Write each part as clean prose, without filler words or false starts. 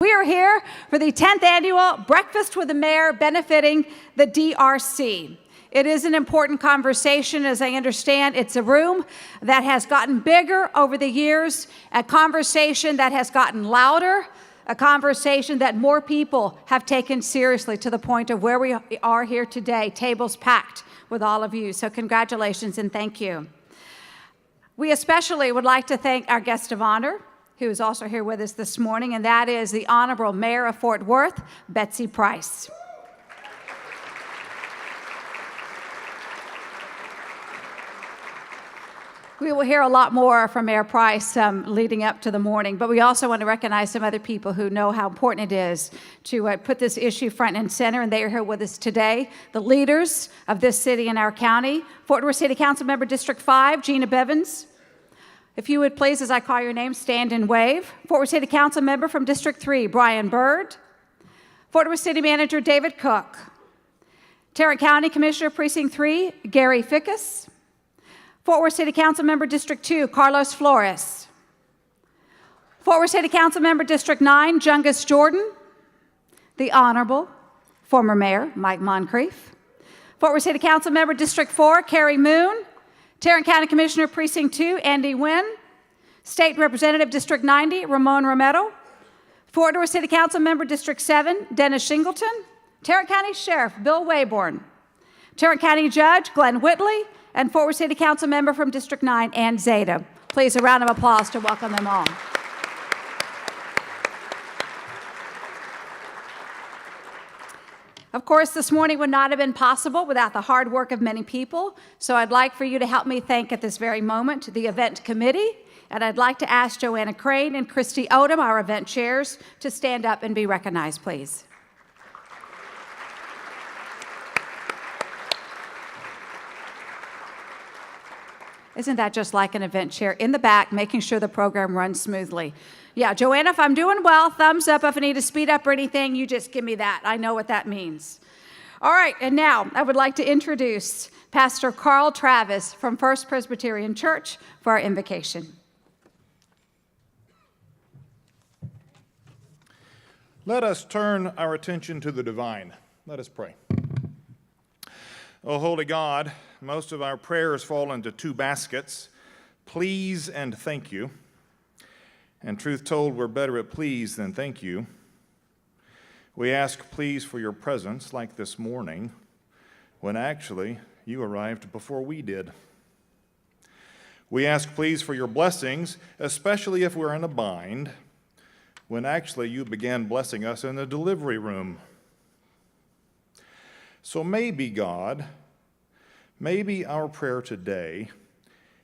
We are here for the 10th annual Breakfast with the Mayor benefiting the DRC. It is an important conversation. As I understand, it's a room that has gotten bigger over the years, a conversation that has gotten louder, a conversation that more people have taken seriously to the point of where we are here today, tables packed with all of you. So congratulations and thank you. We especially would like to thank our guest of honor, who is also here with us this morning, and that is the Honorable Mayor of Fort Worth, Betsy Price. We will hear a lot more from Mayor Price leading up to the morning, but we also want to recognize some other people who know how important it is to put this issue front and center, and they are here with us today. The leaders of this city and our county: Fort Worth City Council Member District 5, Gina Bevins. If you would please, as I call your name, stand and wave. Fort Worth City Council Member from District 3, Brian Byrd. Fort Worth City Manager David Cook. Tarrant County Commissioner Precinct 3, Gary Fickus. Fort Worth City Council Member District 2, Carlos Flores. Fort Worth City Council Member District 9, Jungus Jordan. The Honorable former Mayor Mike Moncrief. Fort Worth City Council Member District 4, Carrie Moon. Tarrant County Commissioner Precinct 2, Andy Wynn. State Representative District 90, Ramon Romero. Fort Worth City Council Member District 7, Dennis Shingleton. Tarrant County Sheriff Bill Wayborn. Tarrant County Judge Glenn Whitley. And Fort Worth City Council Member from District 9, Ann Zeta. Please, a round of applause to welcome them all. Of course, this morning would not have been possible without the hard work of many people, so I'd like for you to help me thank at this very moment the event committee, and I'd like to ask Joanna Crane and Christy Odom, our event chairs, to stand up and be recognized, please. Isn't that just like an event chair in the back, making sure the program runs smoothly? Yeah, Joanna, if I'm doing well, thumbs up. If I need to speed up or anything, you just give me that. I know what that means. All right, and now I would like to introduce Pastor Carl Travis from First Presbyterian Church for our invocation. Let us turn our attention to the divine. Let us pray. Oh, holy God, most of our prayers fall into two baskets: please and thank you. And truth told, we're better at please than thank you. We ask please for your presence, like this morning, when actually you arrived before we did. We ask please for your blessings, especially if we're in a bind, when actually you began blessing us in the delivery room. So maybe, God, maybe our prayer today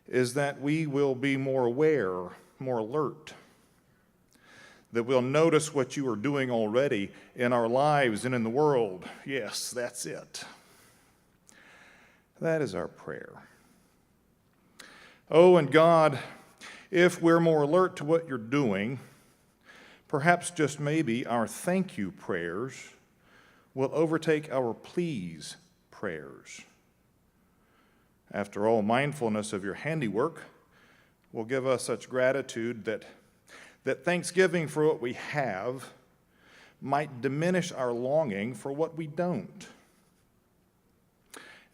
is that we will be more aware, more alert, that we'll notice what you are doing already in our lives and in the world. Yes, that's it. That is our prayer. Oh, and God, if we're more alert to what you're doing, perhaps just maybe our thank you prayers will overtake our please prayers. After all, mindfulness of your handiwork will give us such gratitude that thanksgiving for what we have might diminish our longing for what we don't.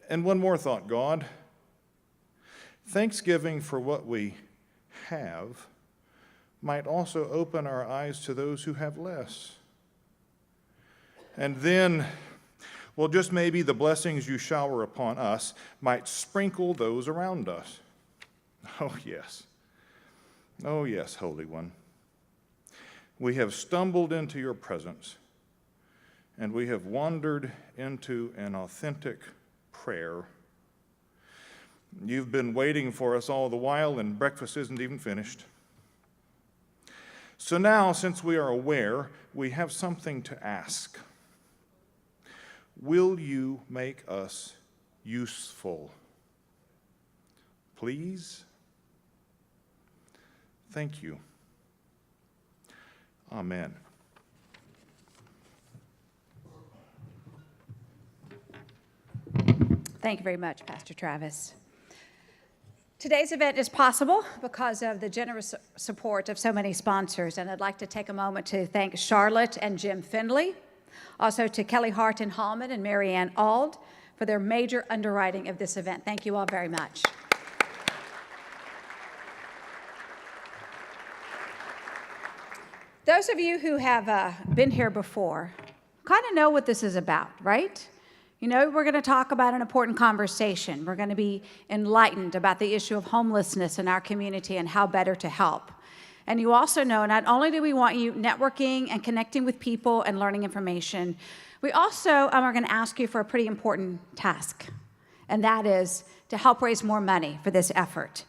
And one more thought, God. Thanksgiving for what we have might also open our eyes to those who have less. And then, well, just maybe the blessings you shower upon us might sprinkle those around us. Oh, yes. Oh, yes, Holy One. We have stumbled into your presence, and we have wandered into an authentic prayer. You've been waiting for us all the while, and breakfast isn't even finished. So now, since we are aware, we have something to ask. Will you make us useful? Please? Thank you. Amen. Thank you very much, Pastor Travis. Today's event is possible because of the generous support of so many sponsors, and I'd like to take a moment to thank Charlotte and Jim Findley, also to Kelly Hart and Hallman and Marianne Ald for their major underwriting of this event. Thank you all very much. Those of you who have been here before kind of know what this is about, right? You know, we're going to talk about an important conversation. We're going to be enlightened about the issue of homelessness in our community and how better to help. And you also know not only do we want you networking and connecting with people and learning information, we also are going to ask you for a pretty important task, and that is to help raise more money for this effort.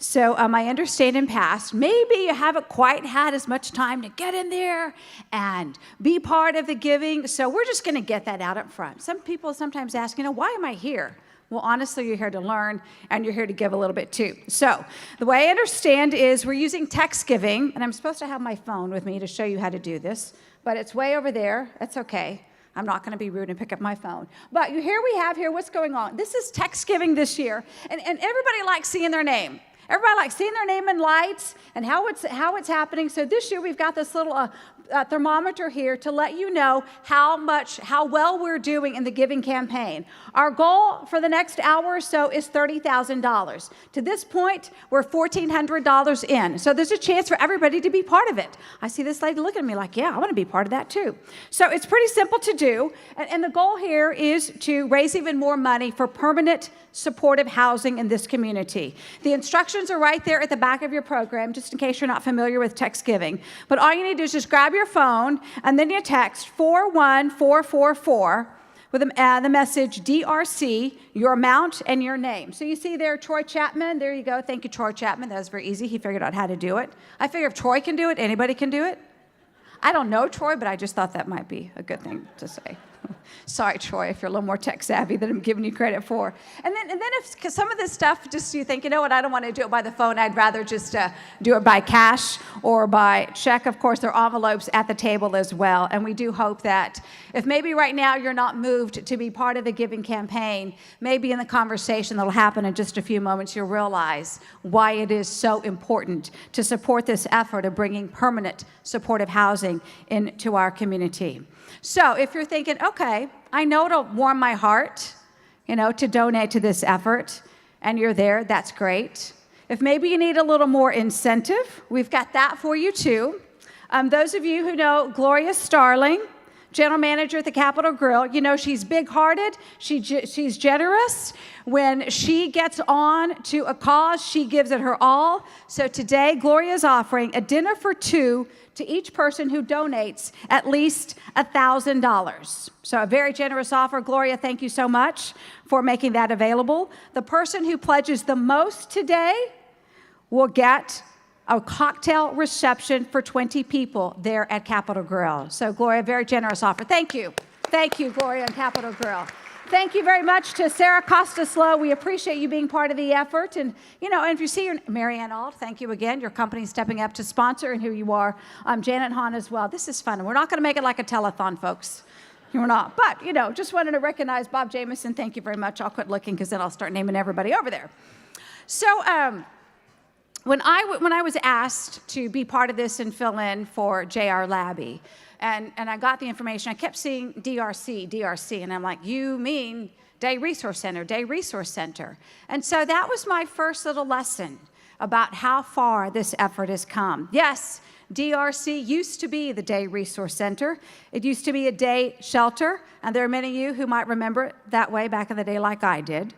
So I understand in past, maybe you haven't quite had as much time to get in there and be part of the giving, so we're just going to get that out up front. Some people sometimes ask, you know, why am I here? Well, honestly, you're here to learn, and you're here to give a little bit too. So the way I understand is we're using text giving, and I'm supposed to have my phone with me to show you how to do this, but it's way over there. That's okay. I'm not going to be rude and pick up my phone. But here we have here what's going on. This is text giving this year, and everybody likes seeing their name. Everybody likes seeing their name in lights and how it's happening. So this year we've got this little thermometer here to let you know how well we're doing in the giving campaign. Our goal for the next hour or so is $30,000. To this point, we're $1,400 in. So there's a chance for everybody to be part of it. I see this lady looking at me like, yeah, I want to be part of that too. So it's pretty simple to do. And the goal here is to raise even more money for permanent supportive housing in this community. The instructions are right there at the back of your program, just in case you're not familiar with text giving. But all you need to do is just grab your phone, and then you text 41444 with the message DRC, your amount, and your name. So you see there, Troy Chapman. There you go. Thank you, Troy Chapman. That was very easy. He figured out how to do it. I figure if Troy can do it, anybody can do it. I don't know Troy, but I just thought that might be a good thing to say. Sorry, Troy, if you're a little more tech savvy than I'm giving you credit for. And then if some of this stuff, just you think, you know what, I don't want to do it by the phone. I'd rather just do it by cash or by check. Of course, there are envelopes at the table as well. And we do hope that if maybe right now you're not moved to be part of the giving campaign, maybe in the conversation that'll happen in just a few moments, you'll realize why it is so important to support this effort of bringing permanent supportive housing into our community. So if you're thinking, okay, I know it'll warm my heart, you know, to donate to this effort, and you're there, that's great. If maybe you need a little more incentive, we've got that for you too. Those of you who know Gloria Starling, General Manager at the Capitol Grill, you know she's big-hearted, she's generous. When she gets on to a cause, she gives it her all. So today, Gloria is offering a dinner for two to each person who donates at least $1,000. So a very generous offer. Gloria, thank you so much for making that available. The person who pledges the most today will get a cocktail reception for 20 people there at Capitol Grill. So Gloria, very generous offer. Thank you. Thank you, Gloria and Capitol Grill. Thank you very much to Sarah Costa-Slow. We appreciate you being part of the effort. And, you know, and if you see your Marianne Ald, thank you again. Your company stepping up to sponsor, and here you are. Janet Hahn as well. This is fun. And we're not going to make it like a telethon, folks. We're not. But, you know, just wanted to recognize Bob Jameson. Thank you very much. I'll quit looking because then I'll start naming everybody over there. So, when I was asked to be part of this and fill in for J.R. Labby, and I got the information, I kept seeing DRC, and I'm like, you mean Day Resource Center. And so that was my first little lesson about how far this effort has come. Yes, DRC used to be the Day Resource Center. It used to be a day shelter, and there are many of you who might remember it that way back in the day like I did.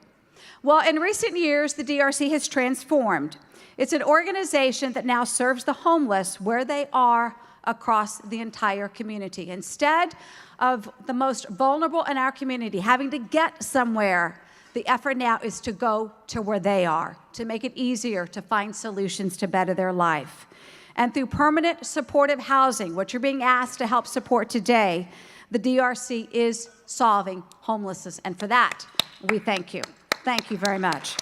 Well, in recent years, the DRC has transformed. It's an organization that now serves the homeless where they are across the entire community. Instead of the most vulnerable in our community having to get somewhere, the effort now is to go to where they are, to make it easier to find solutions to better their life. And through permanent supportive housing, what you're being asked to help support today, the DRC is solving homelessness. And for that, we thank you. Thank you very much.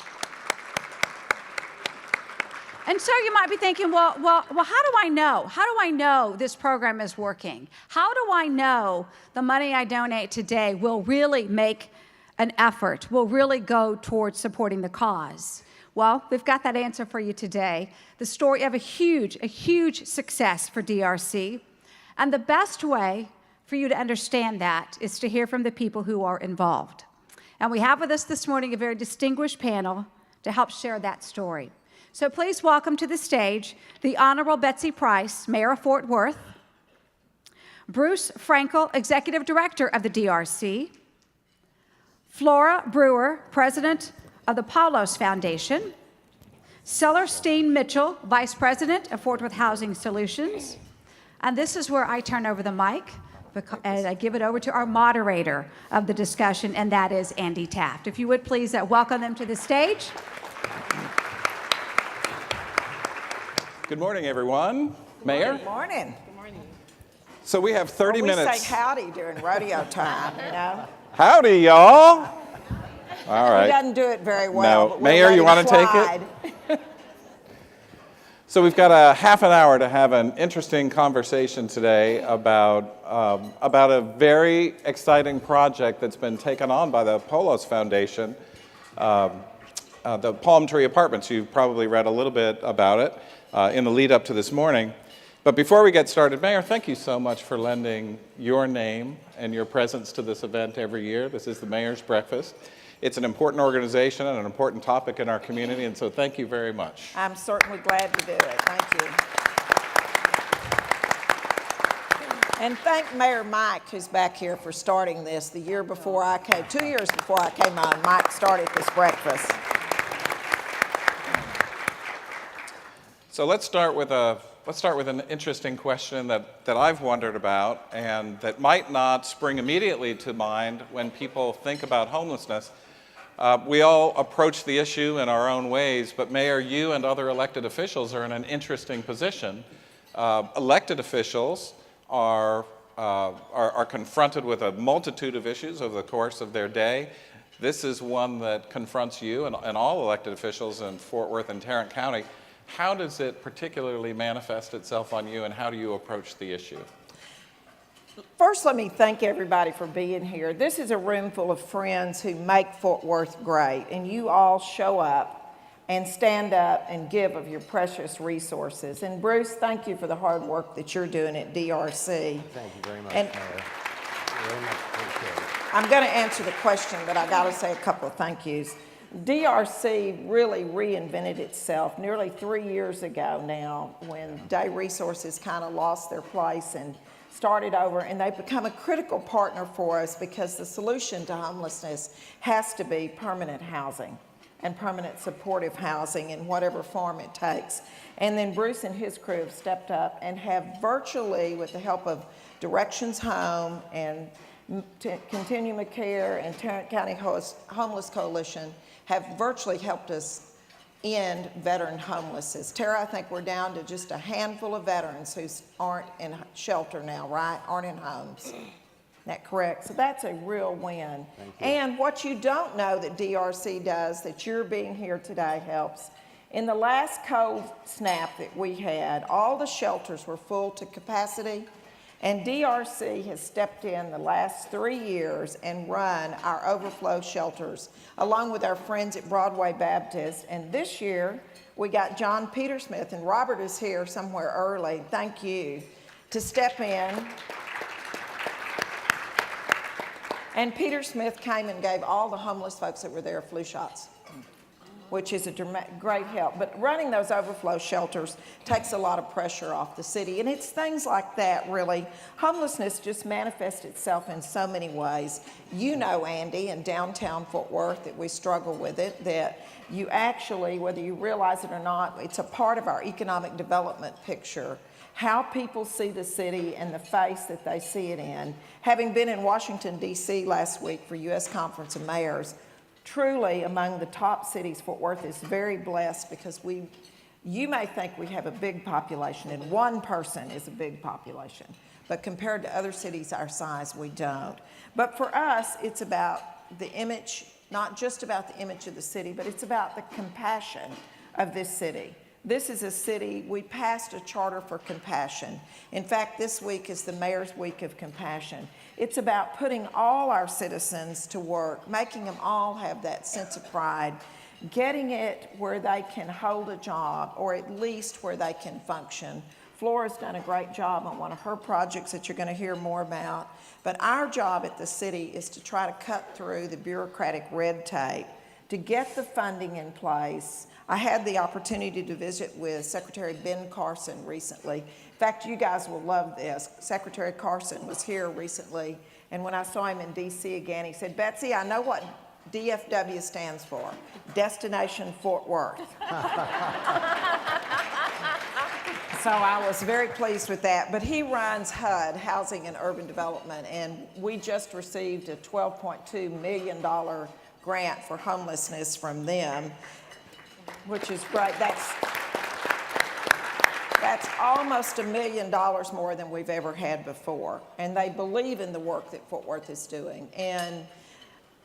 And so you might be thinking, well, how do I know? How do I know this program is working? How do I know the money I donate today will really make an effort, will really go towards supporting the cause? Well, we've got that answer for you today. The story of a huge success for DRC. And the best way for you to understand that is to hear from the people who are involved. And we have with us this morning a very distinguished panel to help share that story. So please welcome to the stage the Honorable Betsy Price, Mayor of Fort Worth, Bruce Frankel, Executive Director of the DRC, Flora Brewer, President of the Paulos Foundation, Celestine Mitchell, Vice President of Fort Worth Housing Solutions, and this is where I turn over the mic and I give it over to our moderator of the discussion, and that is Andy Taft. If you would please welcome them to the stage. Good morning, everyone. Mayor? Good morning. So we have 30 minutes. We say howdy during rodeo time, you know? Howdy, y'all. All right. He doesn't do it very well. No. But Mayor, you want to take slide. it? So we've got a half an hour to have an interesting conversation today about a very exciting project that's been taken on by the Paulos Foundation, the Palm Tree Apartments. You've probably read a little bit about it in the lead up to this morning. But before we get started, Mayor, thank you so much for lending your name and your presence to this event every year. This is the Mayor's Breakfast. It's an important organization and an important topic in our community, and so thank you very much. I'm certainly glad to do it. Thank you. And thank Mayor Mike, who's back here, for starting this. The year before I came, 2 years before I came on, Mike started this breakfast. So let's start with an interesting question that I've wondered about and that might not spring immediately to mind when people think about homelessness. We all approach the issue in our own ways, but Mayor, you and other elected officials are in an interesting position. Elected officials are confronted with a multitude of issues over the course of their day. This is one that confronts you and all elected officials in Fort Worth and Tarrant County. How does it particularly manifest itself on you, and how do you approach the issue? First, let me thank everybody for being here. This is a room full of friends who make Fort Worth great, and you all show up and stand up and give of your precious resources. And Bruce, thank you for the hard work that you're doing at DRC. Thank you very much, Mayor. Very much appreciated. I'm going to answer the question, but I got to say a couple of thank yous. DRC really reinvented itself nearly 3 years ago now when Day Resources kind of lost their place and started over, and they've become a critical partner for us because the solution to homelessness has to be permanent housing and permanent supportive housing in whatever form it takes. And then Bruce and his crew have stepped up and have virtually, with the help of Directions Home and Continuum of Care and Tarrant County Homeless Coalition, have virtually helped us end veteran homelessness. Tara, I think we're down to just a handful of veterans who aren't in shelter now, right? Aren't in homes. Is that correct? So that's a real win. And what you don't know that DRC does, that your being here today helps. In the last cold snap that we had, all the shelters were full to capacity, and DRC has stepped in the last 3 years and run our overflow shelters, along with our friends at Broadway Baptist. And this year, we got John Petersmith, and Robert is here somewhere early, thank you, to step in. And Petersmith came and gave all the homeless folks that were there flu shots, which is a great help. But running those overflow shelters takes a lot of pressure off the city. And it's things like that, really. Homelessness just manifests itself in so many ways. You know, Andy, in downtown Fort Worth, that we struggle with it, that you actually, whether you realize it or not, it's a part of our economic development picture. How people see the city and the face that they see it in. Having been in Washington, D.C. last week for U.S. Conference of Mayors, truly, among the top cities, Fort Worth is very blessed because you may think we have a big population, and one person is a big population, but compared to other cities our size, we don't. But for us, it's about the image, not just about the image of the city, but it's about the compassion of this city. This is a city, we passed a charter for compassion. In fact, this week is the Mayor's Week of Compassion. It's about putting all our citizens to work, making them all have that sense of pride. getting it where they can hold a job, or at least where they can function. Flora's done a great job on one of her projects that you're going to hear more about. But our job at the city is to try to cut through the bureaucratic red tape to get the funding in place. I had the opportunity to visit with Secretary Ben Carson recently. In fact, you guys will love this. Secretary Carson was here recently, and when I saw him in D.C. again, he said, "Betsy, I know what DFW stands for, Destination Fort Worth." So I was very pleased with that. But he runs HUD, Housing and Urban Development, and we just received a $12.2 million grant for homelessness from them, which is great. That's almost $1 million more than we've ever had before. And they believe in the work that Fort Worth is doing. And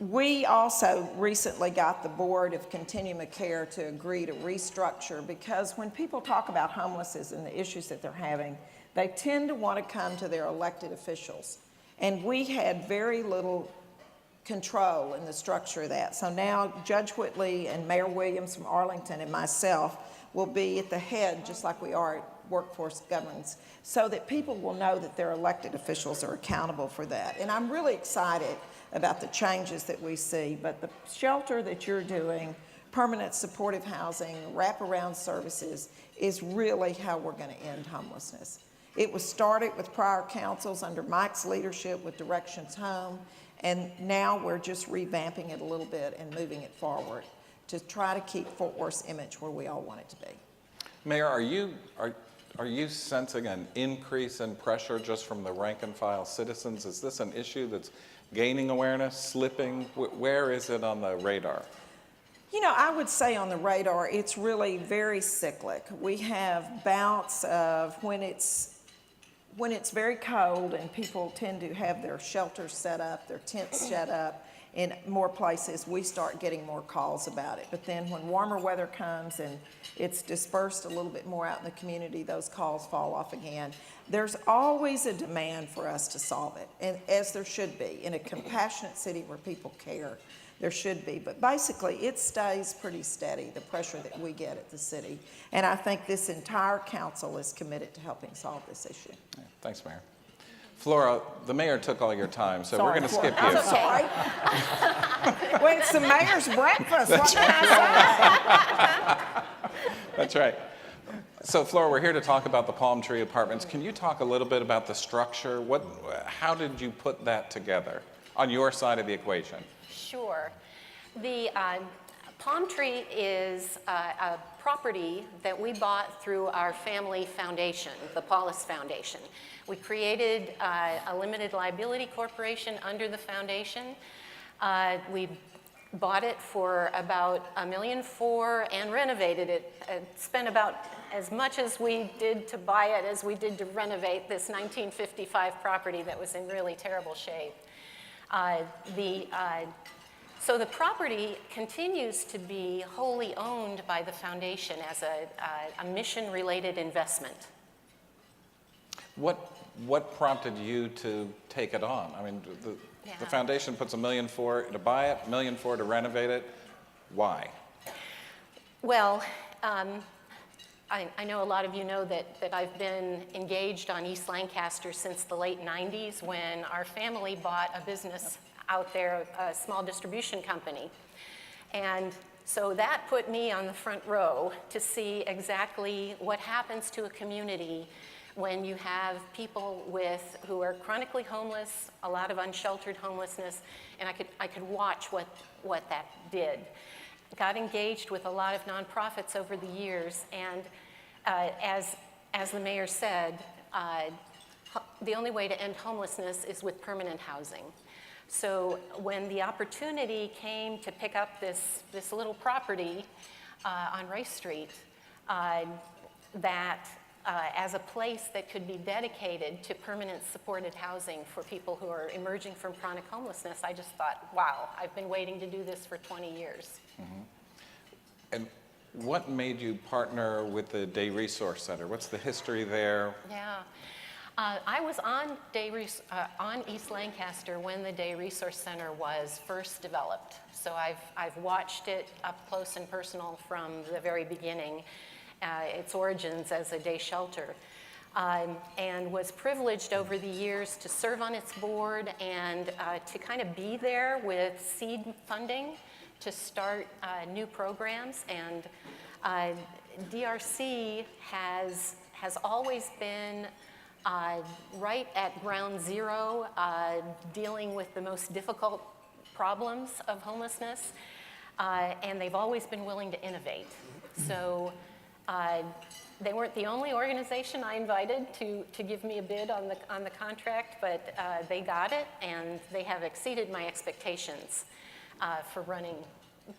we also recently got the Board of Continuum of Care to agree to restructure, because when people talk about homelessness and the issues that they're having, they tend to want to come to their elected officials. And we had very little control in the structure of that. So now Judge Whitley and Mayor Williams from Arlington and myself will be at the head, just like we are at workforce governance, so that people will know that their elected officials are accountable for that. And I'm really excited about the changes that we see. But the shelter that you're doing, permanent supportive housing, wraparound services, is really how we're going to end homelessness. It was started with prior councils under Mike's leadership with Directions Home, and now we're just revamping it a little bit and moving it forward to try to keep Fort Worth's image where we all want it to be. Mayor, are you sensing an increase in pressure just from the rank and file citizens? Is this an issue that's gaining awareness, slipping? Where is it on the radar? You know, I would say on the radar, it's really very cyclic. We have bouts of when it's very cold and people tend to have their shelters set up, their tents set up in more places, we start getting more calls about it. But then when warmer weather comes and it's dispersed a little bit more out in the community, those calls fall off again. There's always a demand for us to solve it, and as there should be. In a compassionate city where people care, there should be. But basically, it stays pretty steady, the pressure that we get at the city. And I think this entire council is committed to helping solve this issue. Yeah, thanks, Mayor. Flora, the mayor took all your time, so Sorry, we're going to Flora. skip you. I'm sorry. Well, it's the mayor's breakfast. What can I say? That's right. So, Flora, we're here to talk about the Palm Tree Apartments. Can you talk a little bit about the structure? How did you put that together on your side of the equation? Sure. The Palm Tree is a property that we bought through our family foundation, the Paulus Foundation. We created a limited liability corporation under the foundation. We bought it for about $1.4 million and renovated it. Spent about as much as we did to buy it as we did to renovate this 1955 property that was in really terrible shape. So the property continues to be wholly owned by the foundation as a mission-related investment. What prompted you to take it on? I mean, the foundation puts $1 million to buy it, $1 million to renovate it. Why? Well, I know a lot of you know that I've been engaged on East Lancaster since the late 90s, when our family bought a business out there, a small distribution company. And so that put me on the front row to see exactly what happens to a community when you have people who are chronically homeless, a lot of unsheltered homelessness, and I could watch what that did. Got engaged with a lot of nonprofits over the years, and as the mayor said, the only way to end homelessness is with permanent housing. So when the opportunity came to pick up this little property on Race Street, as a place that could be dedicated to permanent supported housing for people who are emerging from chronic homelessness, I just thought, wow, I've been waiting to do this for 20 years. Mm-hmm. And what made you partner with the Day Resource Center? What's the history there? Yeah. I was on on East Lancaster when the Day Resource Center was first developed. So I've watched it up close and personal from the very beginning, its origins as a day shelter, and was privileged over the years to serve on its board and to kind of be there with seed funding to start new programs. And DRC has always been right at ground zero, dealing with the most difficult problems of homelessness, and they've always been willing to innovate. So they weren't the only organization I invited to give me a bid on the contract, but they got it, and they have exceeded my expectations for running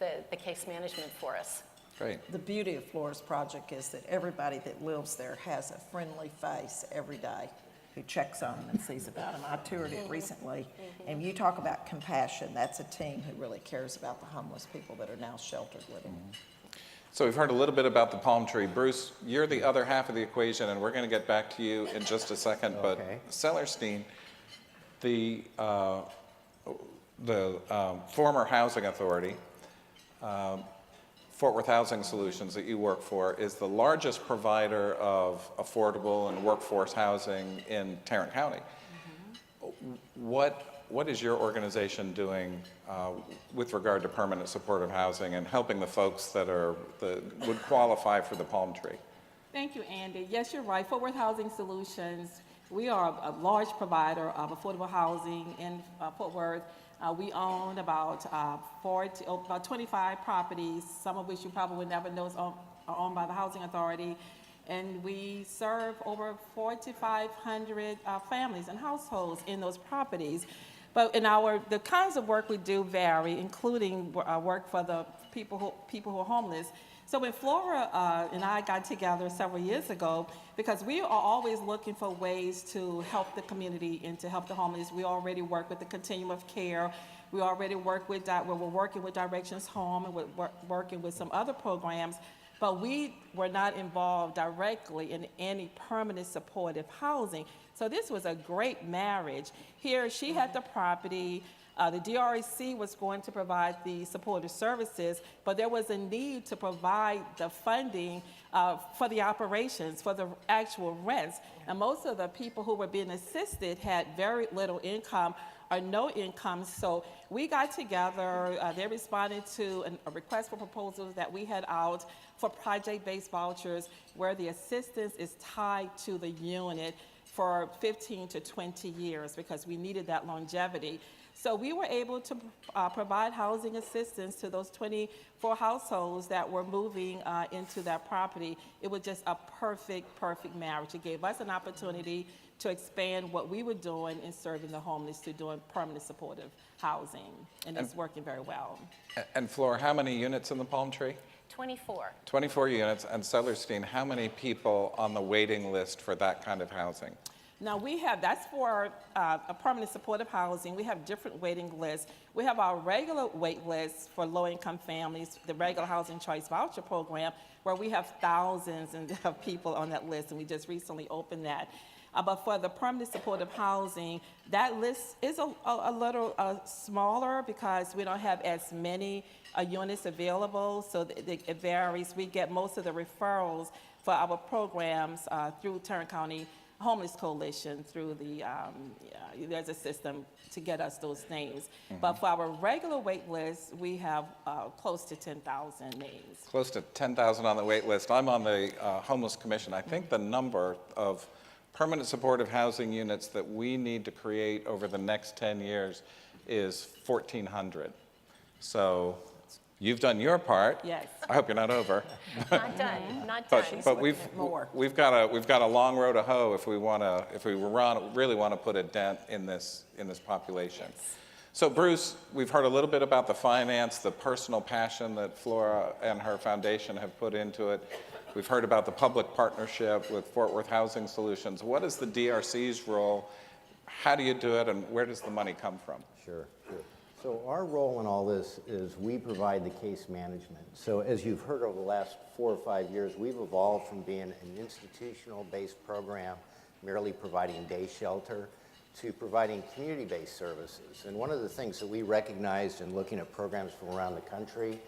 the case management for us. Great. The beauty of Flora's project is that everybody that lives there has a friendly face every day who checks on them and sees about them. I toured it recently, and you talk about compassion. That's a team who really cares about the homeless people that are now sheltered living. So we've heard a little bit about the palm tree. Bruce, you're the other half of the equation, and we're going to get back to you in just a second. But Okay. Sellerstein, the former housing authority, Fort Worth Housing Solutions that you work for, is the largest provider of affordable and workforce housing in Tarrant County. What is your organization doing with regard to permanent supportive housing and helping the folks that would qualify for the palm tree? Thank you, Andy. Yes, you're right. Fort Worth Housing Solutions, we are a large provider of affordable housing in Fort Worth. We own about 25 properties, some of which you probably would never know are owned by the Housing Authority. And we serve over 4,500 families and households in those properties. But the kinds of work we do vary, including work for the people who are homeless. So when Flora and I got together several years ago, because we are always looking for ways to help the community and to help the homeless. We already work with the Continuum of Care. We already work with we're working with Directions Home, and we're working with some other programs. But we were not involved directly in any permanent supportive housing. So this was a great marriage. Here, she had the property. The DRC was going to provide the supportive services, but there was a need to provide the funding for the operations, for the actual rents. And most of the people who were being assisted had very little income or no income. So we got together, they responded to a request for proposals that we had out for project-based vouchers where the assistance is tied to the unit for 15 to 20 years because we needed that longevity. So we were able to provide housing assistance to those 24 households that were moving into that property. It was just a perfect marriage. It gave us an opportunity to expand what we were doing in serving the homeless to doing permanent supportive housing, and it's working very well. And Flora, how many units in the palm tree? 24. 24 units. And Sellerstein, how many people on the waiting list for that kind of housing? Now that's for a permanent supportive housing. We have different waiting lists. We have our regular wait list for low-income families, the regular Housing Choice Voucher Program, where we have thousands of people on that list, and we just recently opened that. But for the permanent supportive housing, that list is a little smaller because we don't have as many units available, so it varies. We get most of the referrals for our programs through Tarrant County Homeless Coalition, through there's a system to get us those names. But for our regular wait list, we have close to 10,000 names. Close to 10,000 on the wait list. I'm on the Homeless Commission. I think the number of permanent supportive housing units that we need to create over the next 10 years is 1,400. So you've done your part. Yes. I hope you're not over. Not done, not done. But we've got a long road to hoe if we really want to put a dent in this population. Yes. So Bruce, we've heard a little bit about the finance, the personal passion that Flora and her foundation have put into it. We've heard about the public partnership with Fort Worth Housing Solutions. What is the DRC's role? How do you do it, and where does the money come from? Sure. So our role in all this is we provide the case management. So as you've heard over the last 4 or 5 years, we've evolved from being an institutional-based program merely providing day shelter to providing community-based services. And one of the things that we recognized in looking at programs from around the country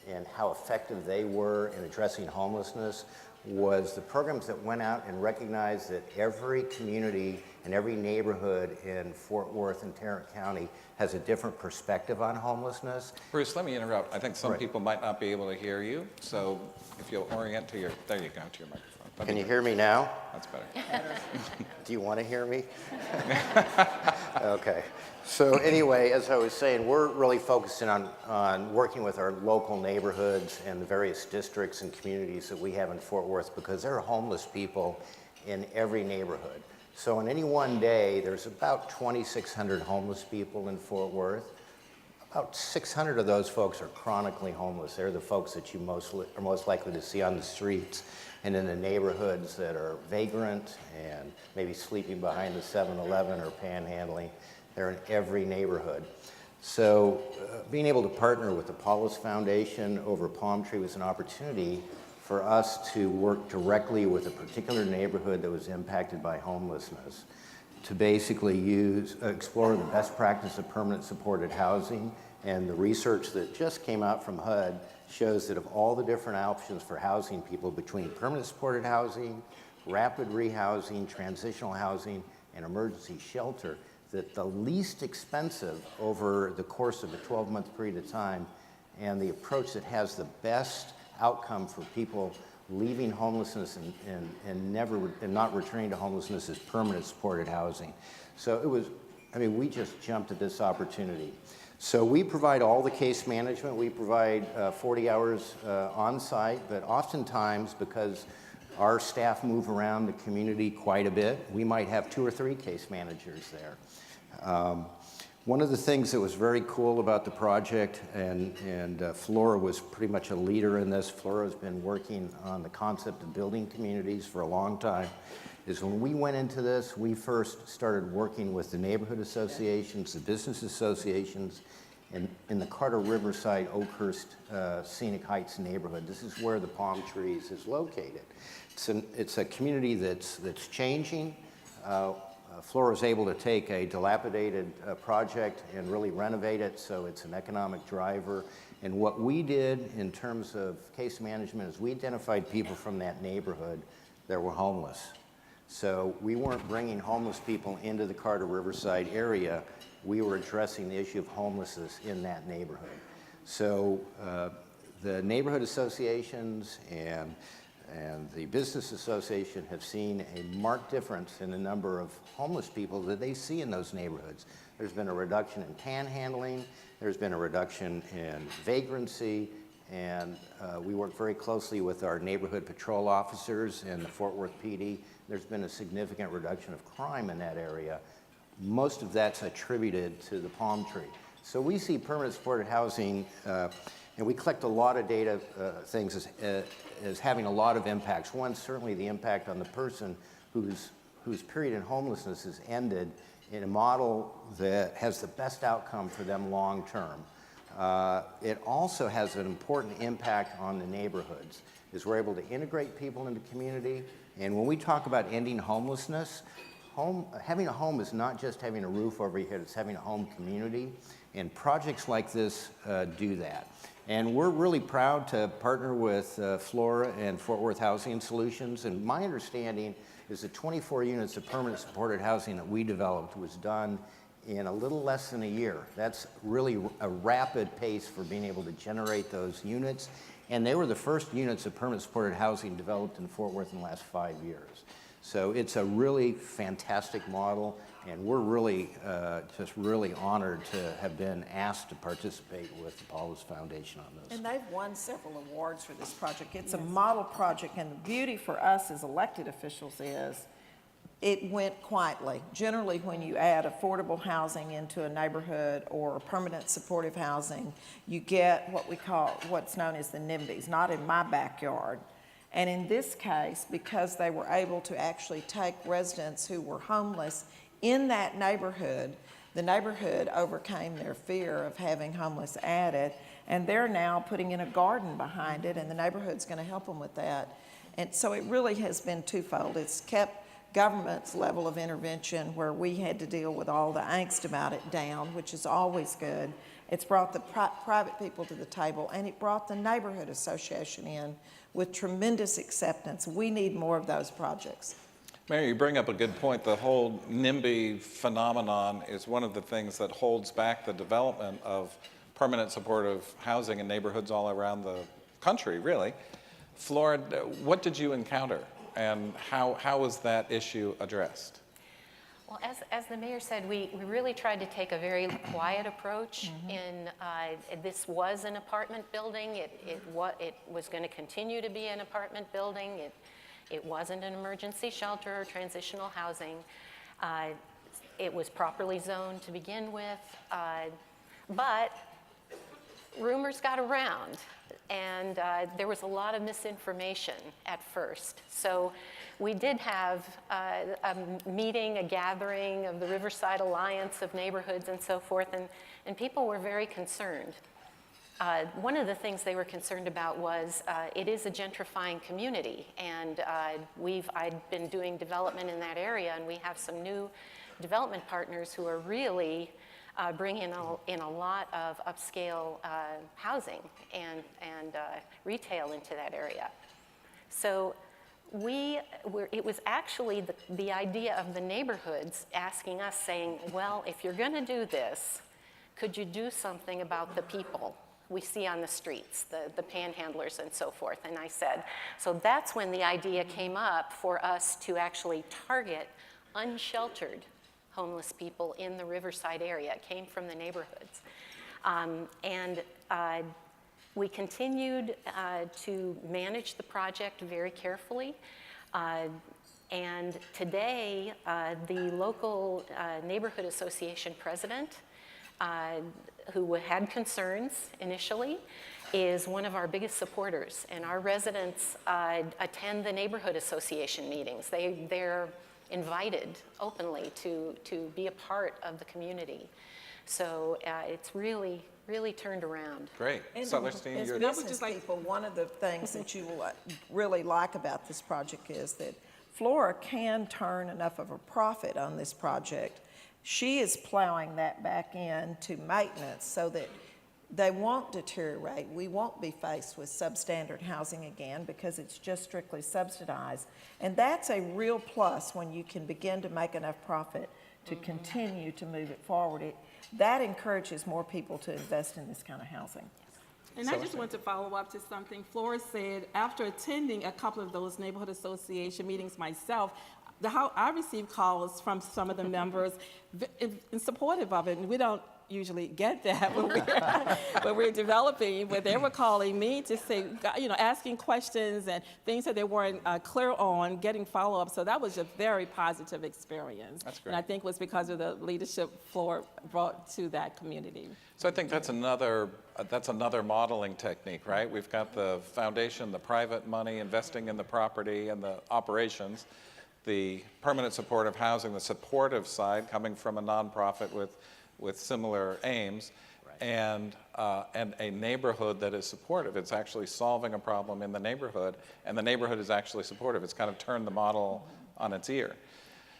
and how effective they were in addressing homelessness was the programs that went out and recognized that every community and every neighborhood in Fort Worth and Tarrant County has a different perspective on homelessness. Bruce, let me interrupt. I think some people might not be able to hear you, so if you'll orient to your, there you go, to your microphone. Can you hear me now? That's better. Do you want to hear me? Okay. So anyway, as I was saying, we're really focusing on working with our local neighborhoods and the various districts and communities that we have in Fort Worth, because there are homeless people in every neighborhood. So in any one day, there's about 2,600 homeless people in Fort Worth. About 600 of those folks are chronically homeless. They're the folks that you are most likely to see on the streets and in the neighborhoods that are vagrant and maybe sleeping behind the 7-Eleven or panhandling. They're in every neighborhood. So being able to partner with the Paulus Foundation over Palm Tree was an opportunity for us to work directly with a particular neighborhood that was impacted by homelessness to basically explore the best practice of permanent supported housing. And the research that just came out from HUD shows that of all the different options for housing people between permanent supported housing, rapid rehousing, transitional housing, and emergency shelter, that the least expensive over the course of a 12-month period of time and the approach that has the best outcome for people leaving homelessness and not returning to homelessness is permanent supported housing. So it was, we just jumped at this opportunity. So we provide all the case management. We provide 40 hours on site, but oftentimes, because our staff move around the community quite a bit, we might have 2 or 3 case managers there. One of the things that was very cool about the project, and Flora was pretty much a leader in this, Flora's been working on the concept of building communities for a long time, is when we went into this, we first started working with the neighborhood associations, the business associations, and in the Carter Riverside Oakhurst Scenic Heights neighborhood. This is where the Palm Trees is located. It's a community that's changing. Flora was able to take a dilapidated project and really renovate it, so it's an economic driver. And what we did in terms of case management is we identified people from that neighborhood that were homeless. So we weren't bringing homeless people into the Carter Riverside area. We were addressing the issue of homelessness in that neighborhood. So the neighborhood associations and the business association have seen a marked difference in the number of homeless people that they see in those neighborhoods. There's been a reduction in panhandling, there's been a reduction in vagrancy, and we work very closely with our neighborhood patrol officers and the Fort Worth PD. There's been a significant reduction of crime in that area. Most of that's attributed to the palm tree. So we see permanent supported housing, and we collect a lot of data things as having a lot of impacts. One, certainly the impact on the person whose period in homelessness is ended in a model that has the best outcome for them long term. It also has an important impact on the neighborhoods, is we're able to integrate people into community. And when we talk about ending homelessness, having a home is not just having a roof over your head, it's having a home community. And projects like this do that. And we're really proud to partner with Flora and Fort Worth Housing Solutions. And my understanding is that 24 units of permanent supported housing that we developed was done in a little less than a year. That's really a rapid pace for being able to generate those units. And they were the first units of permanent supported housing developed in Fort Worth in the last 5 years. So it's a really fantastic model, and we're really, just really honored to have been asked to participate with the Paulus Foundation on this. And they've won several awards for this project. It's a model project, and the beauty for us as elected officials is it went quietly. Generally, when you add affordable housing into a neighborhood or permanent supportive housing, you get what we call, what's known as the NIMBYs, not in my backyard. And in this case, because they were able to actually take residents who were homeless in that neighborhood, the neighborhood overcame their fear of having homeless added, and they're now putting in a garden behind it, and the neighborhood's going to help them with that. And so it really has been twofold. It's kept government's level of intervention where we had to deal with all the angst about it down, which is always good. It's brought the private people to the table, and it brought the neighborhood association in with tremendous acceptance. We need more of those projects. Mary, you bring up a good point. The whole NIMBY phenomenon is one of the things that holds back the development of permanent supportive housing in neighborhoods all around the country, really. Flora, what did you encounter, and how was that issue addressed? Well, as the mayor said, we really tried to take a very quiet approach. This was an apartment building. It was going to continue to be an apartment building. It wasn't an emergency shelter or transitional housing. It was properly zoned to begin with, but rumors got around, and there was a lot of misinformation at first. So we did have a meeting, a gathering of the Riverside Alliance of Neighborhoods and so forth, and people were very concerned. One of the things they were concerned about was it is a gentrifying community, and I'd been doing development in that area, and we have some new development partners who are really bringing in a lot of upscale housing and retail into that area. So it was actually the idea of the neighborhoods asking us, saying, well, if you're going to do this, could you do something about the people we see on the streets, the panhandlers and so forth? And I said, so that's when the idea came up for us to actually target unsheltered homeless people in the Riverside area. It came from the neighborhoods. We continued to manage the project very carefully. And today, the local neighborhood association president, who had concerns initially, is one of our biggest supporters. And our residents attend the neighborhood association meetings. They're invited openly to be a part of the community. So it's really turned around. Great. Sutlerstein, As you're... business people, one of the things that you will really like about this project is that Flora can turn enough of a profit on this project. She is plowing that back into maintenance so that they won't deteriorate. We won't be faced with substandard housing again because it's just strictly subsidized. And that's a real plus when you can begin to make enough profit to continue to move it forward. That encourages more people to invest in this kind of housing. And I just want to follow up to something Flora said. After attending a couple of those neighborhood association meetings myself, how I received calls from some of the members in supportive of it, and we don't usually get that when we're developing, but they were calling me to say, asking questions and things that they weren't clear on, getting follow-up. So that was a very positive experience. That's great. And I think it was because of the leadership Flora brought to that community. So I think that's another modeling technique, right? We've got the foundation, the private money investing in the property and the operations, the permanent supportive housing, the supportive side coming from a nonprofit with similar aims, right, and a neighborhood that is supportive. It's actually solving a problem in the neighborhood, and the neighborhood is actually supportive. It's kind of turned the model on its ear.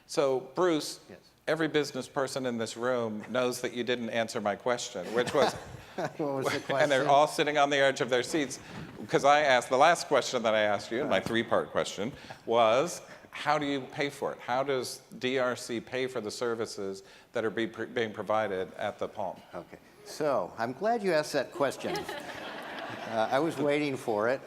So, Bruce, yes, every business person in this room knows that you didn't answer my question, which was, what was the question? And they're all sitting on the edge of their seats, because I asked, the last question that I asked you, my three-part question, was, how do you pay for it? How does DRC pay for the services that are being provided at the Palm? Okay, so I'm glad you asked that question. I was waiting for it.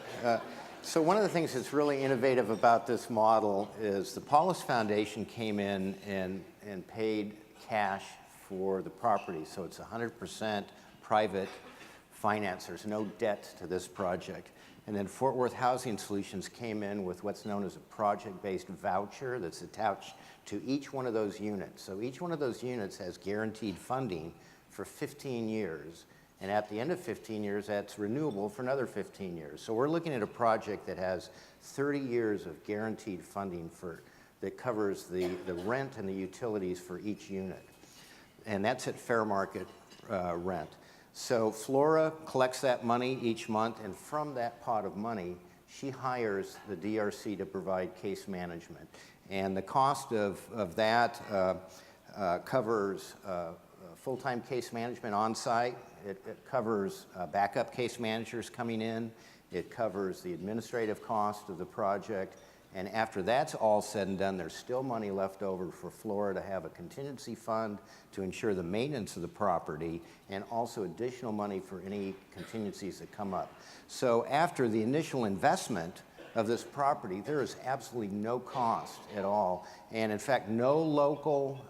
So one of the things that's really innovative about this model is the Paulus Foundation came in and paid cash for the property. So it's 100% private financers, no debt to this project. And then Fort Worth Housing Solutions came in with what's known as a project-based voucher that's attached to each one of those units. So each one of those units has guaranteed funding for 15 years. And at the end of 15 years, that's renewable for another 15 years. So we're looking at a project that has 30 years of guaranteed funding that covers the rent and the utilities for each unit. And that's at fair market rent. So Flora collects that money each month, and from that pot of money, she hires the DRC to provide case management. And the cost of that covers full-time case management on site. It covers backup case managers coming in. It covers the administrative cost of the project. And after that's all said and done, there's still money left over for Flora to have a contingency fund to ensure the maintenance of the property, and also additional money for any contingencies that come up. So after the initial investment of this property, there is absolutely no cost at all. And in fact, no local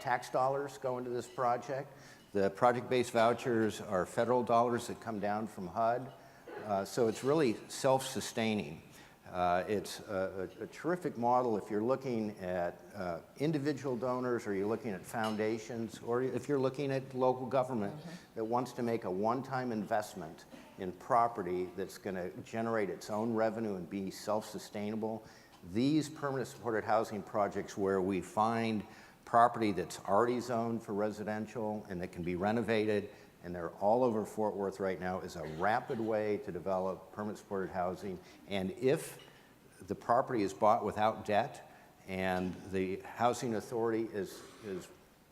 tax dollars go into this project. The project-based vouchers are federal dollars that come down from HUD. So it's really self-sustaining. It's a terrific model if you're looking at individual donors, or you're looking at foundations, or if you're looking at local government that wants to make a one-time investment in property that's going to generate its own revenue and be self-sustainable. These permanent supported housing projects where we find property that's already zoned for residential and that can be renovated, and they're all over Fort Worth right now, is a rapid way to develop permanent supported housing. And if the property is bought without debt and the housing authority is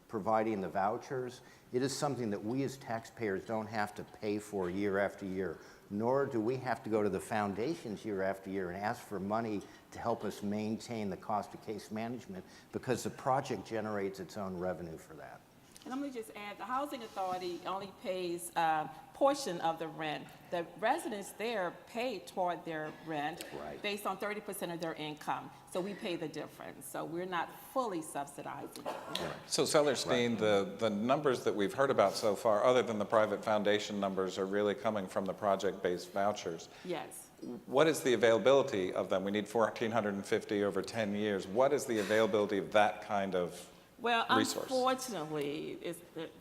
providing the vouchers, it is something that we as taxpayers don't have to pay for year after year, nor do we have to go to the foundations year after year and ask for money to help us maintain the cost of case management, because the project generates its own revenue for that. And I'm going to just add, the housing authority only pays a portion of the rent. The residents there pay toward their rent based on 30% of their income. So we pay the difference. So we're not fully subsidizing it. So Sellerstein, the numbers that we've heard about so far, other than the private foundation numbers, are really coming from the project-based vouchers. Yes. What is the availability of them? We need 1,450 over 10 years. What is the availability of that kind of resource? Unfortunately,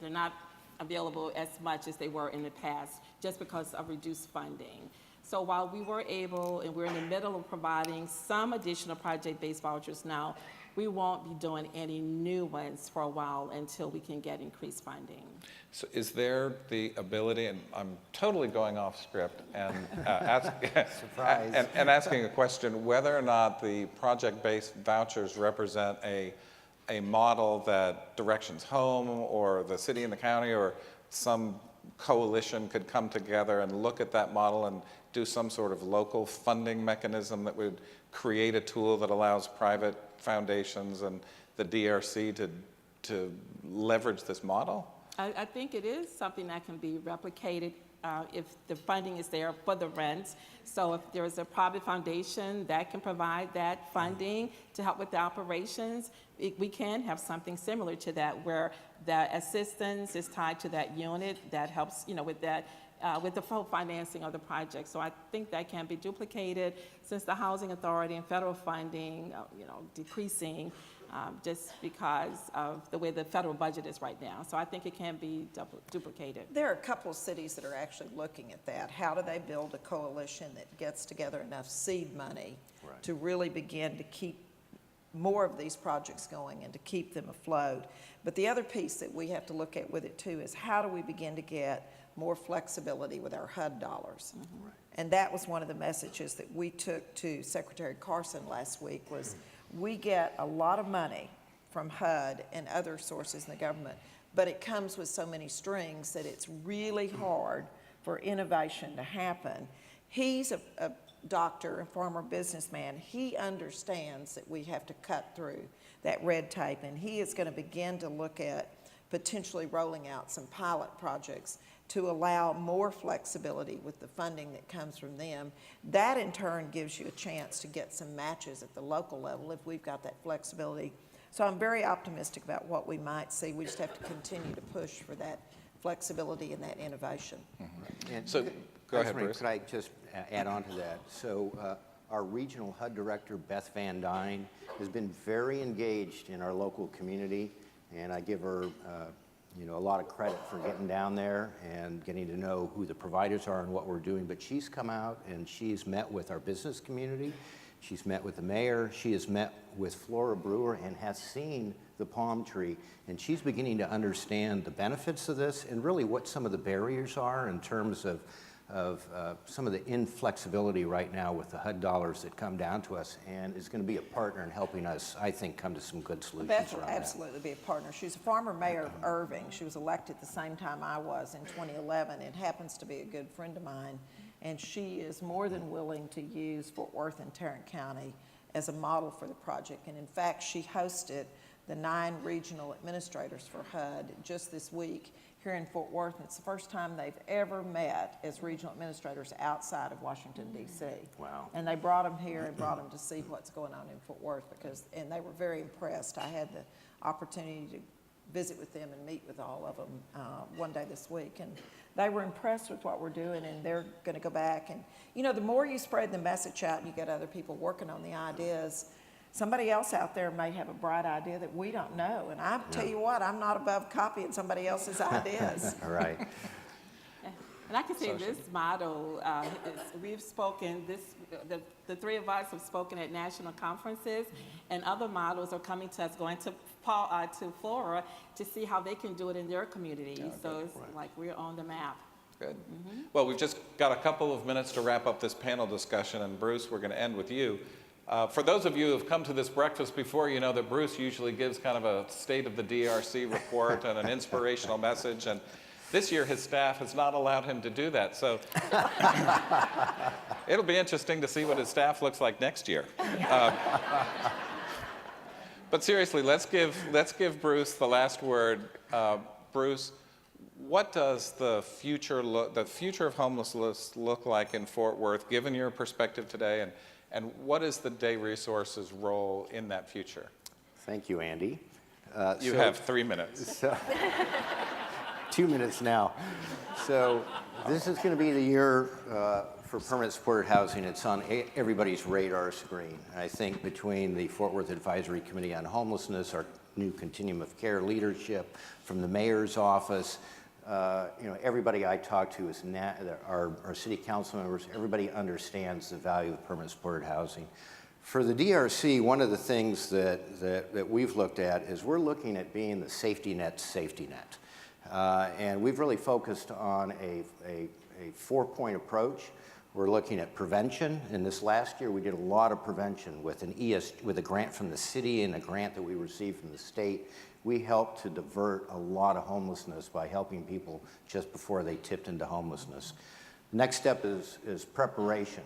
they're not available as much as they were in the past, just because of reduced funding. So while we were able, and we're in the middle of providing some additional project-based vouchers now, we won't be doing any new ones for a while until we can get increased funding. So is there the ability, and I'm totally going off script, and and asking a question, whether or not the project-based vouchers represent a model that Directions Home or the city and the county or some coalition could come together and look at that model and do some sort of local funding mechanism that would create a tool that allows private foundations and the DRC to leverage this model? I think it is something that can be replicated if the funding is there for the rents. So if there's a private foundation that can provide that funding to help with the operations, we can have something similar to that, where the assistance is tied to that unit that helps, with that, with the full financing of the project. So I think that can be duplicated, since the Housing Authority and federal funding, decreasing just because of the way the federal budget is right now. So I think it can be duplicated. There are a couple of cities that are actually looking at that. How do they build a coalition that gets together enough seed money to really begin to keep more of these projects going and to keep them afloat? But the other piece that we have to look at with it too is, how do we begin to get more flexibility with our HUD dollars? And that was one of the messages that we took to Secretary Carson last week, was we get a lot of money from HUD and other sources in the government, but it comes with so many strings that it's really hard for innovation to happen. He's a doctor and former businessman. He understands that we have to cut through that red tape, and he is going to begin to look at potentially rolling out some pilot projects to allow more flexibility with the funding that comes from them. That in turn gives you a chance to get some matches at the local level if we've got that flexibility. So I'm very optimistic about what we might see. We just have to continue to push for that flexibility and that innovation. And So go ahead, Bruce. Could I just add on to that? So our regional HUD director, Beth Van Dyne, has been very engaged in our local community, and I give her a lot of credit for getting down there and getting to know who the providers are and what we're doing. But she's come out and she's met with our business community. She's met with the mayor. She has met with Flora Brewer and has seen the palm tree. And she's beginning to understand the benefits of this and really what some of the barriers are in terms of some of the inflexibility right now with the HUD dollars that come down to us, and is going to be a partner in helping us, I think, come to some good solutions Beth will around that. absolutely be a partner. She's a former mayor of Irving. She was elected the same time I was in 2011. It happens to be a good friend of mine, and she is more than willing to use Fort Worth and Tarrant County as a model for the project. And in fact, she hosted the 9 regional administrators for HUD just this week here in Fort Worth. It's the first time they've ever met as regional administrators outside of Washington, D.C. Wow. And they brought them here and brought them to see what's going on in Fort Worth and they were very impressed. I had the opportunity to visit with them and meet with all of them one day this week. And they were impressed with what we're doing, and they're going to go back. And, you know, the more you spread the message out and you get other people working on the ideas, somebody else out there may have a bright idea that we don't know. And I tell you what, I'm not above copying somebody else's ideas. All right. And I can say this model, we've spoken, the three of us have spoken at national conferences, and other models are coming to us, going to Flora to see how they can do it in their communities. So it's like we're on the map. Good. Well, we've just got a couple of minutes to wrap up this panel discussion, and Bruce, we're going to end with you. For those of you who have come to this breakfast before, you know that Bruce usually gives kind of a state of the DRC report and an inspirational message, and this year his staff has not allowed him to do that. So it'll be interesting to see what his staff looks like next year. But seriously, let's give Bruce the last word. Bruce, what does the future of homelessness look like in Fort Worth, given your perspective today, and what is the Day Resources role in that future? Thank you, Andy. You have 3 minutes. 2 minutes now. So this is going to be the year for permanent supported housing. It's on everybody's radar screen. I think between the Fort Worth Advisory Committee on Homelessness, our new continuum of care leadership from the mayor's office, you know, everybody I talk to is our city council members. Everybody understands the value of permanent supported housing. For the DRC, one of the things that we've looked at is we're looking at being the safety net. And we've really focused on a 4-point approach. We're looking at prevention. And this last year, we did a lot of prevention with with a grant from the city and a grant that we received from the state. We helped to divert a lot of homelessness by helping people just before they tipped into homelessness. Next step is preparation.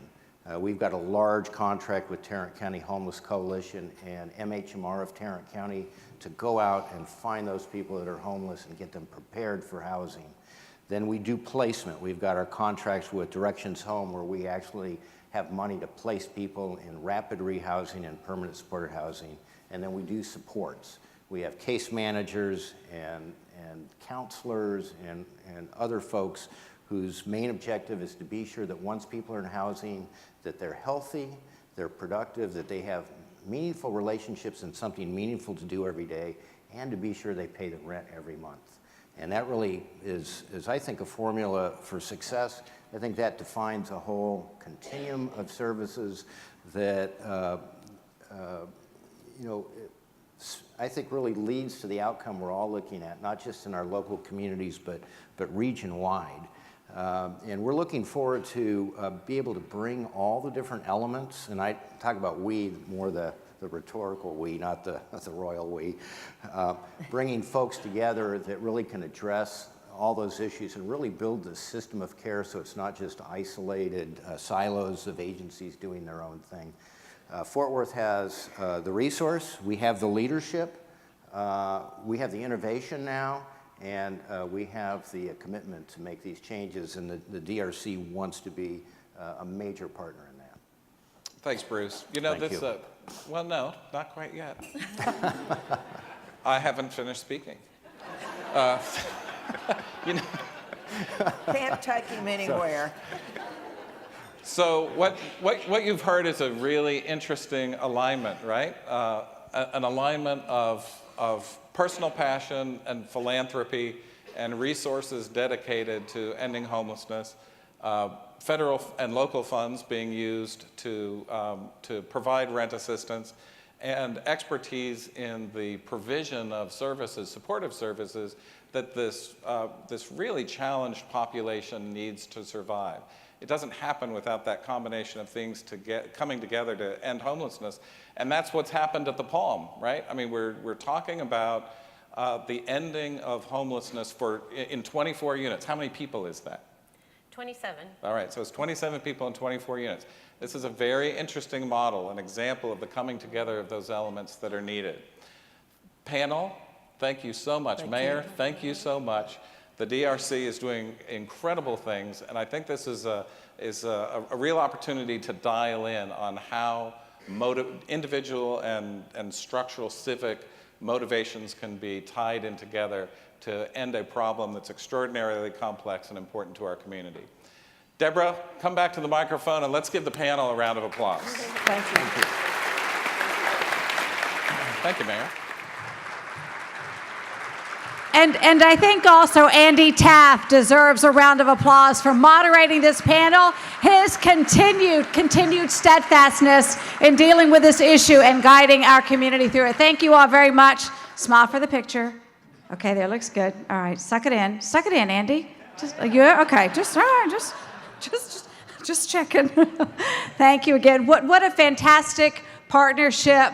We've got a large contract with Tarrant County Homeless Coalition and MHMR of Tarrant County to go out and find those people that are homeless and get them prepared for housing. Then we do placement. We've got our contracts with Directions Home where we actually have money to place people in rapid rehousing and permanent supported housing. And then we do supports. We have case managers and counselors and other folks whose main objective is to be sure that once people are in housing, that they're healthy, they're productive, that they have meaningful relationships and something meaningful to do every day, and to be sure they pay the rent every month. And that really is I think, a formula for success. I think that defines a whole continuum of services that, you know, I think really leads to the outcome we're all looking at, not just in our local communities, but region-wide. And we're looking forward to be able to bring all the different elements, and I talk about we, more the rhetorical we, not the royal we, bringing folks together that really can address all those issues and really build the system of care so it's not just isolated silos of agencies doing their own thing. Fort Worth has the resource, we have the leadership, we have the innovation now, and we have the commitment to make these changes, and the DRC wants to be a major partner in that. Thanks, Bruce. You know, Thank you. Well, no, not quite yet. I haven't finished speaking. You know, Can't take him anywhere. so what you've heard is a really interesting alignment, right? An alignment of personal passion and philanthropy and resources dedicated to ending homelessness, federal and local funds being used to provide rent assistance, and expertise in the provision of services, supportive services, that this really challenged population needs to survive. It doesn't happen without that combination of things coming together to end homelessness, and that's what's happened at the Palm, right? I mean, we're talking about the ending of homelessness in 24 units. How many people is that? 27. All right, so it's 27 people in 24 units. This is a very interesting model, an example of the coming together of those elements that are needed. Panel, thank you so much. Mayor, thank you so much. The DRC is doing incredible things, and I think this is a real opportunity to dial in on how individual and structural civic motivations can be tied in together to end a problem that's extraordinarily complex and important to our community. Deborah, come back to the microphone and let's give the panel a round of applause. Thank you. Thank you. Thank you, Mayor. And I think also Andy Taft deserves a round of applause for moderating this panel, his continued steadfastness in dealing with this issue and guiding our community through it. Thank you all very much. Smile for the picture. Okay, there, looks good. All right, suck it in. Suck it in, Andy. Okay, just checking. Thank you again. What a fantastic partnership.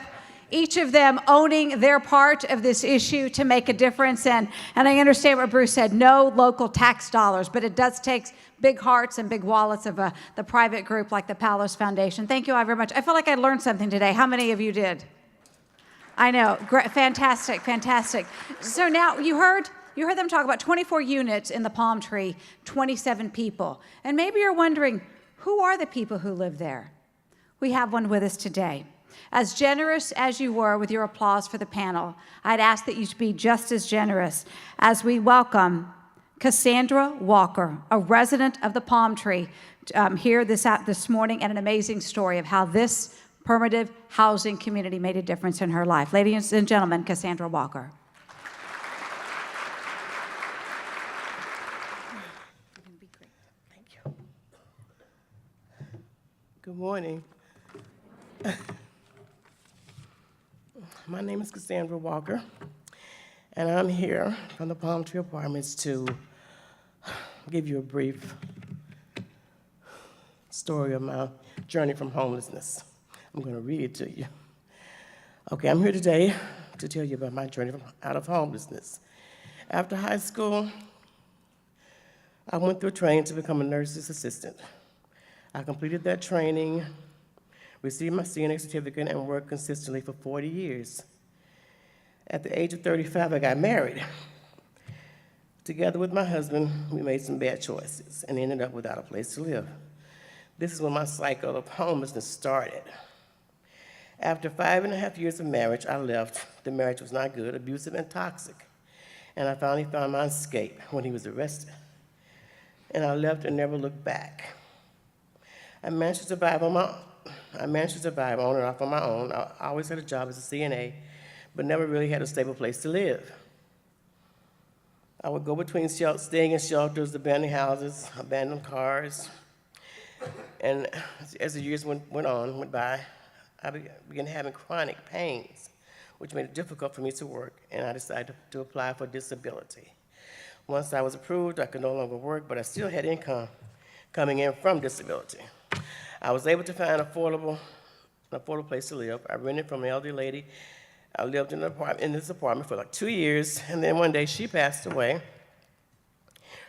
Each of them owning their part of this issue to make a difference. And I understand what Bruce said, no local tax dollars, but it does take big hearts and big wallets of the private group like the Palos Foundation. Thank you all very much. I feel like I learned something today. How many of you did? I know, great, fantastic. So now you heard them talk about 24 units in the Palm Tree, 27 people. And maybe you're wondering, who are the people who live there? We have one with us today. As generous as you were with your applause for the panel, I'd ask that you be just as generous as we welcome Cassandra Walker, a resident of the Palm Tree, here this morning, and an amazing story of how this permanent housing community made a difference in her life. Ladies and gentlemen, Cassandra Walker. Thank you. Good morning. My name is Cassandra Walker, and I'm here from the Palm Tree Apartments to give you a brief story of my journey from homelessness. I'm going to read it to you. Okay, I'm here today to tell you about my journey out of homelessness. After high school, I went through training to become a nurse's assistant. I completed that training, received my CNA certificate, and worked consistently for 40 years. At the age of 35, I got married. Together with my husband, we made some bad choices and ended up without a place to live. This is when my cycle of homelessness started. After 5.5 years of marriage, I left. The marriage was not good, abusive, and toxic. And I finally found my escape when he was arrested. And I left and never looked back. I managed to survive on and off on my own. I always had a job as a CNA, but never really had a stable place to live. I would go between staying in shelters, abandoned houses, abandoned cars. And as the years went by, I began having chronic pains, which made it difficult for me to work, and I decided to apply for disability. Once I was approved, I could no longer work, but I still had income coming in from disability. I was able to find an affordable place to live. I rented from an elderly lady. I lived in this apartment for like 2 years, and then one day she passed away.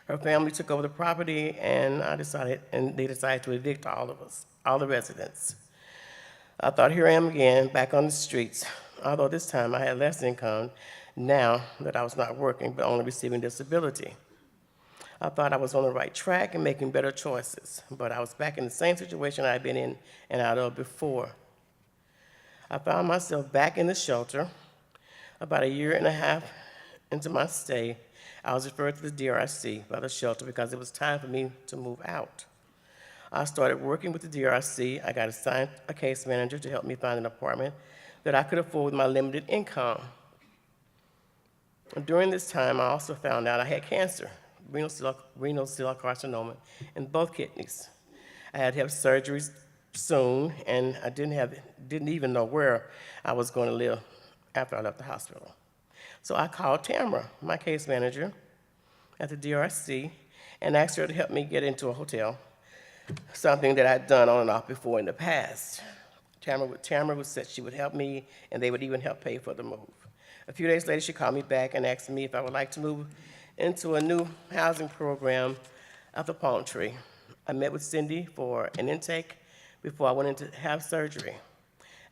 Her family took over the property, and they decided to evict all of us, all the residents. I thought, here I am again, back on the streets, although this time I had less income now that I was not working, but only receiving disability. I thought I was on the right track and making better choices, but I was back in the same situation I had been in and out of before. I found myself back in the shelter. About 1.5 years into my stay, I was referred to the DRC by the shelter because it was time for me to move out. I started working with the DRC. I got assigned a case manager to help me find an apartment that I could afford with my limited income. During this time, I also found out I had cancer, renal cell carcinoma in both kidneys. I had to have surgeries soon, and I didn't even know where I was going to live after I left the hospital. So I called Tamara, my case manager at the DRC, and asked her to help me get into a hotel, something that I'd done on and off before in the past. Tamara said she would help me, and they would even help pay for the move. A few days later, she called me back and asked me if I would like to move into a new housing program at the Palm Tree. I met with Cindy for an intake before I went in to have surgery.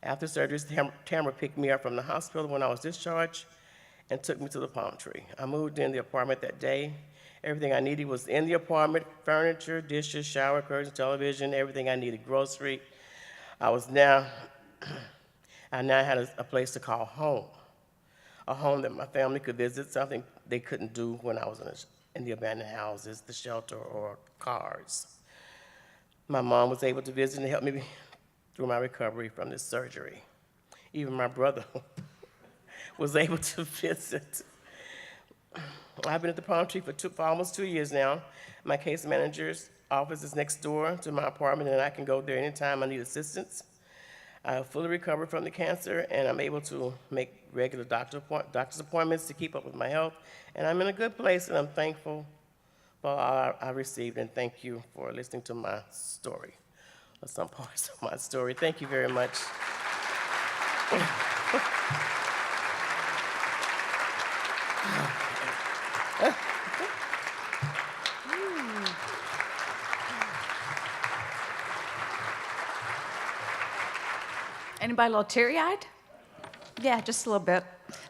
After surgery, Tamara picked me up from the hospital when I was discharged and took me to the Palm Tree. I moved in the apartment that day. Everything I needed was in the apartment: furniture, dishes, shower curtains, television, everything I needed, grocery. I now had a place to call home, a home that my family could visit, something they couldn't do when I was in the abandoned houses, the shelter, or cars. My mom was able to visit and help me through my recovery from this surgery. Even my brother was able to visit. I've been at the Palm Tree for almost 2 years now. My case manager's office is next door to my apartment, and I can go there anytime I need assistance. I have fully recovered from the cancer, and I'm able to make regular doctor's appointments to keep up with my health. And I'm in a good place, and I'm thankful for all I received, and thank you for listening to my story, or some parts of my story. Thank you very much. Anybody a little teary-eyed? Yeah, just a little bit.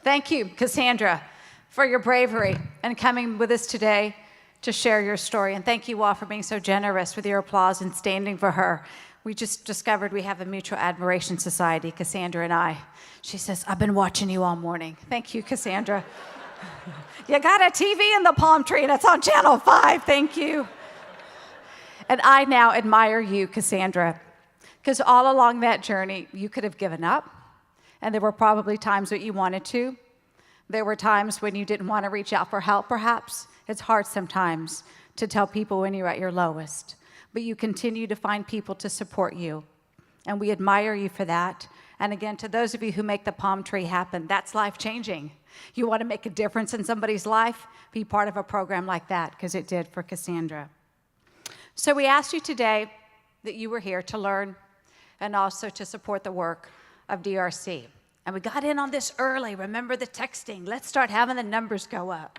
Thank you, Cassandra, for your bravery and coming with us today to share your story. And thank you all for being so generous with your applause and standing for her. We just discovered we have a mutual admiration society, Cassandra and I. She says, I've been watching you all morning. Thank you, Cassandra. You got a TV in the Palm Tree, and it's on Channel 5. Thank you. And I now admire you, Cassandra, because all along that journey, you could have given up, and there were probably times that you wanted to. There were times when you didn't want to reach out for help, perhaps. It's hard sometimes to tell people when you're at your lowest, but you continue to find people to support you, and we admire you for that. And again, to those of you who make the Palm Tree happen, that's life-changing. You want to make a difference in somebody's life? Be part of a program like that, because it did for Cassandra. So we asked you today that you were here to learn and also to support the work of DRC. And we got in on this early. Remember the texting. Let's start having the numbers go up.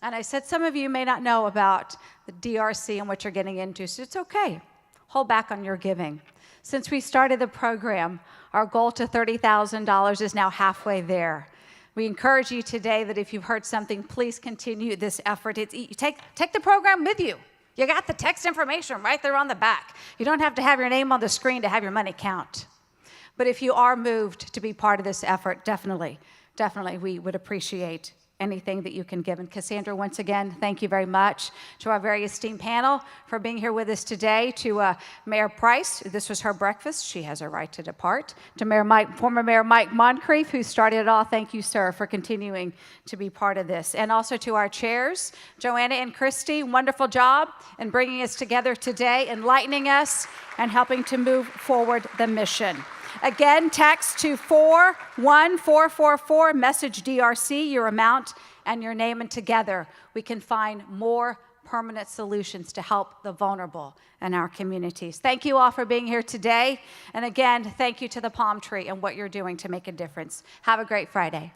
And I said some of you may not know about the DRC and what you're getting into, so it's okay. Hold back on your giving. Since we started the program, our goal to $30,000 is now halfway there. We encourage you today that if you've heard something, please continue this effort. Take the program with you. You got the text information right there on the back. You don't have to have your name on the screen to have your money count. But if you are moved to be part of this effort, definitely, we would appreciate anything that you can give. And Cassandra, once again, thank you very much to our very esteemed panel for being here with us today. To Mayor Price, this was her breakfast. She has a right to depart. To former Mayor Mike Moncrief, who started it all, thank you, sir, for continuing to be part of this. And also to our chairs, Joanna and Christy, wonderful job in bringing us together today, enlightening us, and helping to move forward the mission. Again, text to 41444, message DRC, your amount and your name, and together we can find more permanent solutions to help the vulnerable in our communities. Thank you all for being here today. And again, thank you to the Palm Tree and what you're doing to make a difference. Have a great Friday.